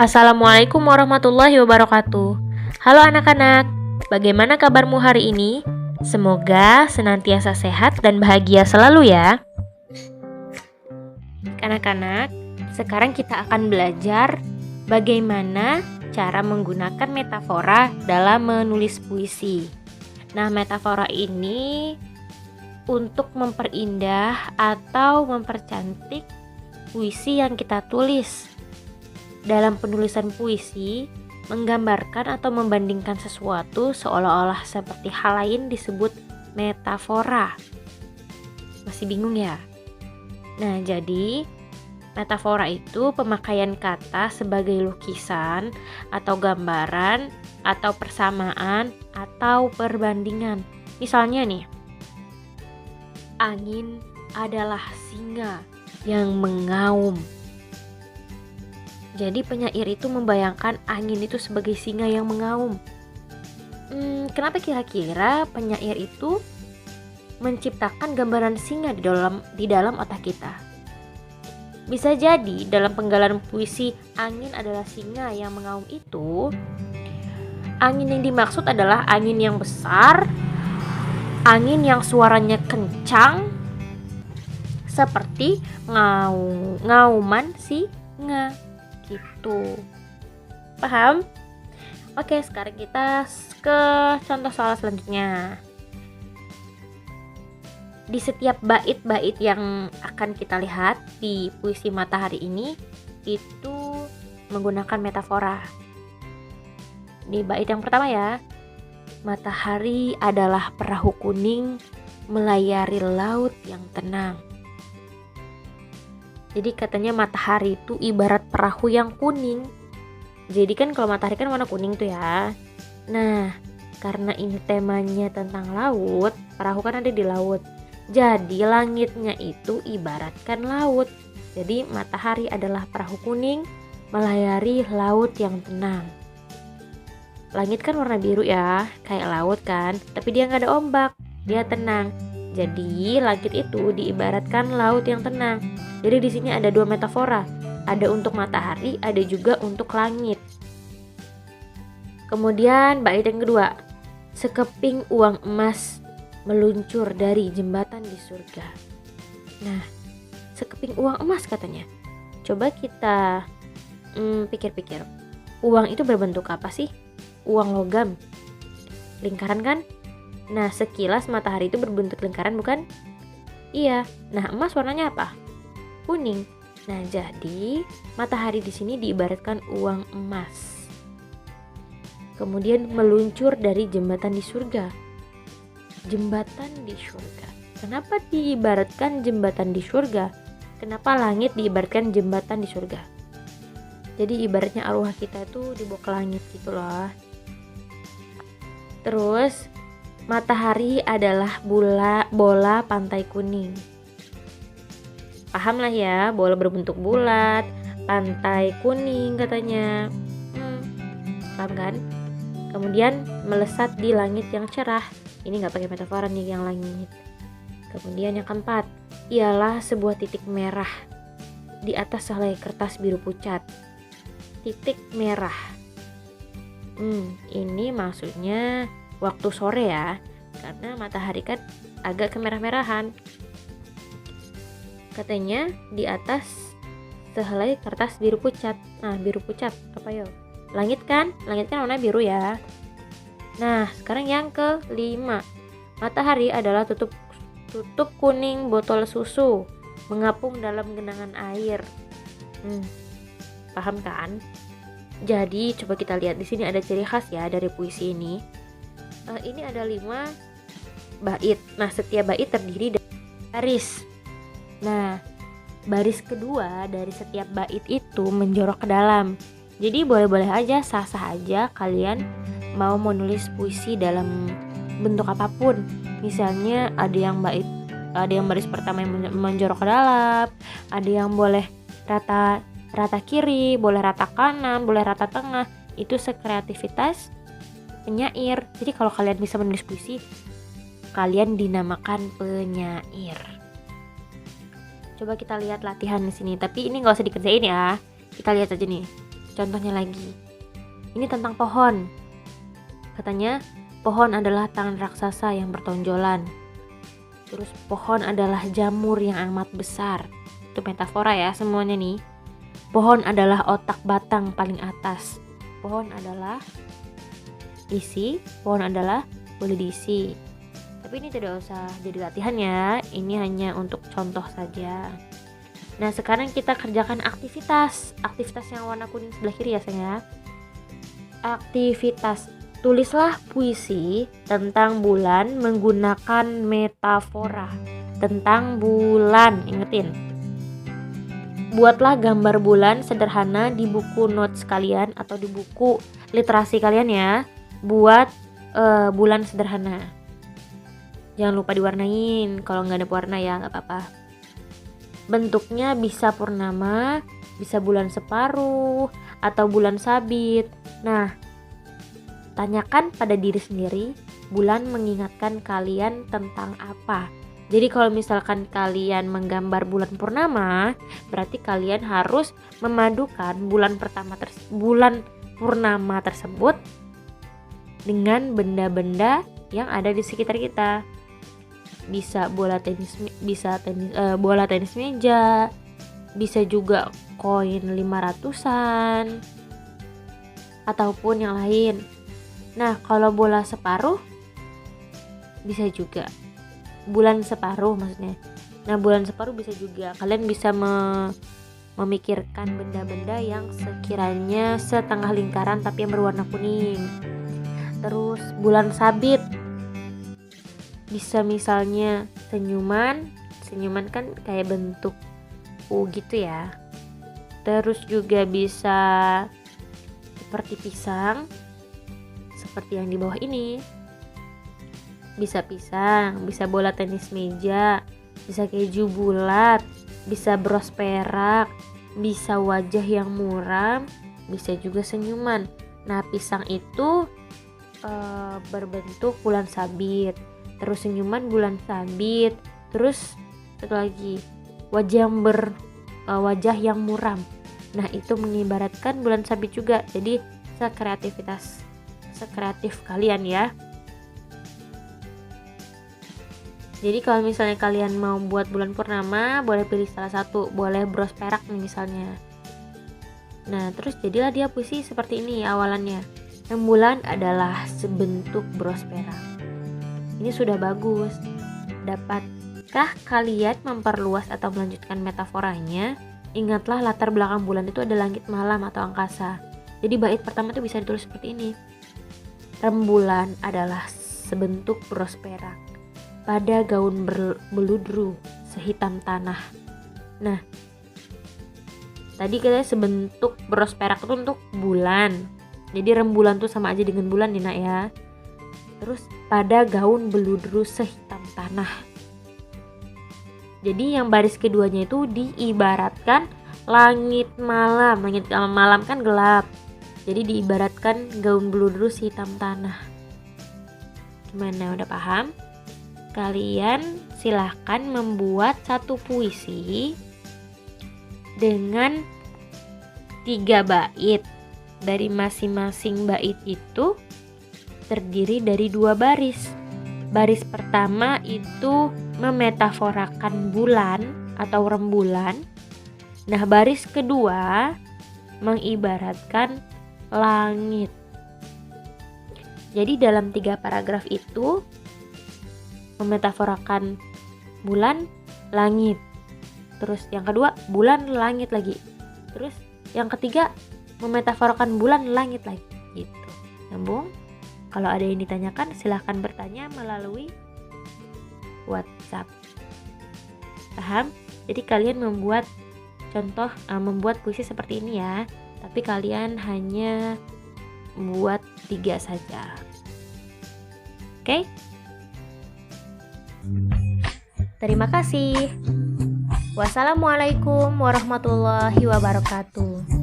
Assalamualaikum warahmatullahi wabarakatuh. Halo anak-anak, bagaimana kabarmu hari ini? Semoga senantiasa sehat dan bahagia selalu ya. Anak-anak, sekarang kita akan belajar bagaimana cara menggunakan metafora dalam menulis puisi. Nah, metafora ini untuk memperindah atau mempercantik puisi yang kita tulis. Dalam penulisan puisi, menggambarkan atau membandingkan sesuatu seolah-olah seperti hal lain disebut metafora. Masih bingung ya? Nah, jadi metafora itu pemakaian kata sebagai lukisan atau gambaran atau persamaan atau perbandingan. Misalnya nih, angin adalah singa yang mengaum. Jadi penyair itu membayangkan angin itu sebagai singa yang mengaum. Kenapa kira-kira penyair itu menciptakan gambaran singa di dalam otak kita? Bisa jadi dalam penggalan puisi angin adalah singa yang mengaum itu, angin yang dimaksud adalah angin yang besar, angin yang suaranya kencang, seperti ngauman singa. Gitu. Paham? Oke, sekarang kita ke contoh soal selanjutnya. Di setiap bait-bait yang akan kita lihat di puisi Matahari ini itu menggunakan metafora. Di bait yang pertama ya, matahari adalah perahu kuning melayari laut yang tenang. Jadi katanya matahari itu ibarat perahu yang kuning. Jadi kan kalau matahari kan warna kuning tuh ya. Nah, karena ini temanya tentang laut, perahu kan ada di laut. Jadi langitnya itu ibaratkan laut. Jadi matahari adalah perahu kuning melayari laut yang tenang. Langit kan warna biru ya, kayak laut kan, tapi dia nggak ada ombak, dia tenang. Jadi langit itu diibaratkan laut yang tenang. Jadi di sini ada dua metafora, ada untuk matahari, ada juga untuk langit. Kemudian bait yang kedua, sekeping uang emas meluncur dari jembatan di surga. Nah, sekeping uang emas katanya. Coba kita pikir-pikir, uang itu berbentuk apa sih? Uang logam, lingkaran kan? Nah, sekilas matahari itu berbentuk lingkaran bukan? Iya. Nah, emas warnanya apa? Kuning. Nah, jadi matahari di sini diibaratkan uang emas. Kemudian meluncur dari jembatan di surga. Jembatan di surga. Kenapa diibaratkan jembatan di surga? Kenapa langit diibaratkan jembatan di surga? Jadi ibaratnya arwah kita itu dibawa ke langit gitu loh. Terus matahari adalah bola pantai kuning. Paham lah ya, bola berbentuk bulat, pantai kuning katanya. Paham kan? Kemudian melesat di langit yang cerah. Ini gak pakai metafora nih yang langit. Kemudian yang keempat, ialah sebuah titik merah di atas sehelai kertas biru pucat. Titik merah. Ini maksudnya waktu sore ya, karena matahari kan agak kemerah-merahan. Katanya di atas sehelai kertas biru pucat. Nah, biru pucat apa yo? Langit kan warna biru ya. Nah, sekarang yang kelima, matahari adalah tutup kuning botol susu mengapung dalam genangan air. Paham kan? Jadi coba kita lihat di sini ada ciri khas ya dari puisi ini. Ini ada 5 bait. Nah, setiap bait terdiri dari baris. Nah, baris kedua dari setiap bait itu menjorok ke dalam. Jadi boleh-boleh aja, sah-sah aja kalian mau menulis puisi dalam bentuk apapun. Misalnya ada yang baris pertama yang menjorok ke dalam, ada yang boleh rata kiri, boleh rata kanan, boleh rata tengah. Itu sekreativitas penyair. Jadi kalau kalian bisa menulis puisi, kalian dinamakan penyair. Coba kita lihat latihan di sini. Tapi ini nggak usah dikerjain ya. Kita lihat aja nih. contohnya lagi. Ini tentang pohon. Katanya pohon adalah tangan raksasa yang bertonjolan. Terus pohon adalah jamur yang amat besar. Itu metafora ya semuanya nih. Pohon adalah otak batang paling atas. Pohon adalah isi, pohon adalah boleh diisi. Tapi ini tidak usah jadi latihan ya. Ini hanya untuk contoh saja. Nah, sekarang kita kerjakan aktivitas. Aktivitas yang warna kuning sebelah kiri ya, sayang ya. Aktivitas. Tulislah puisi tentang bulan menggunakan metafora tentang bulan. Ingetin. Buatlah gambar bulan sederhana di buku notes kalian atau di buku literasi kalian ya. Buat bulan sederhana. Jangan lupa diwarnain. Kalau nggak ada pewarna ya nggak apa-apa. Bentuknya bisa purnama, bisa bulan separuh, atau bulan sabit. Nah, tanyakan pada diri sendiri, bulan mengingatkan kalian tentang apa. Jadi kalau misalkan kalian menggambar bulan purnama, berarti kalian harus memadukan bulan purnama tersebut dengan benda-benda yang ada di sekitar kita. Bisa bola tenis meja, bisa juga koin 500-an ataupun yang lain. Nah, kalau bola separuh bisa juga. Bulan separuh maksudnya. Nah, bulan separuh bisa juga. Kalian bisa memikirkan benda-benda yang sekiranya setengah lingkaran tapi yang berwarna kuning. Terus bulan sabit bisa misalnya senyuman kan kayak bentuk U gitu ya. Terus juga bisa seperti pisang, seperti yang di bawah ini. Bisa pisang, bisa bola tenis meja, bisa keju bulat, bisa bros perak, bisa wajah yang muram, bisa juga senyuman. Nah, pisang itu berbentuk bulan sabit. Terus senyuman bulan sabit, terus satu lagi wajah yang muram. Nah, itu mengibaratkan bulan sabit juga. Jadi sekreatif kalian ya. Jadi kalau misalnya kalian mau buat bulan purnama, boleh pilih salah satu, boleh bros perak nih misalnya. Nah, terus jadilah dia puisi seperti ini awalannya. Rembulan adalah sebentuk bros perak. Ini sudah bagus. Dapatkah kalian memperluas atau melanjutkan metaforanya? Ingatlah latar belakang bulan itu ada langit malam atau angkasa. Jadi bait pertama itu bisa ditulis seperti ini. Rembulan adalah sebentuk bros perak pada gaun beludru sehitam tanah. Nah, tadi katanya sebentuk bros perak itu untuk bulan. Jadi rembulan tuh sama aja dengan bulan nih nak ya. Terus pada gaun beludru sehitam tanah. Jadi yang baris keduanya itu diibaratkan langit malam. Langit malam kan gelap. Jadi diibaratkan gaun beludru sehitam tanah. Gimana, udah paham? Kalian silahkan membuat satu puisi dengan 3 bait. Dari masing-masing bait itu terdiri dari 2 baris. Baris pertama itu memetaforakan bulan atau rembulan. Nah, baris kedua mengibaratkan langit. Jadi dalam 3 paragraf itu memetaforakan bulan, langit. Terus yang kedua bulan, langit lagi. Terus yang ketiga memetaforakan bulan, langit lagi. Gitu. Nyambung? Kalau ada yang ditanyakan silahkan bertanya melalui WhatsApp. Paham? Jadi kalian membuat membuat puisi seperti ini ya. Tapi kalian hanya buat 3 saja. Oke? Terima kasih. Wassalamualaikum warahmatullahi wabarakatuh.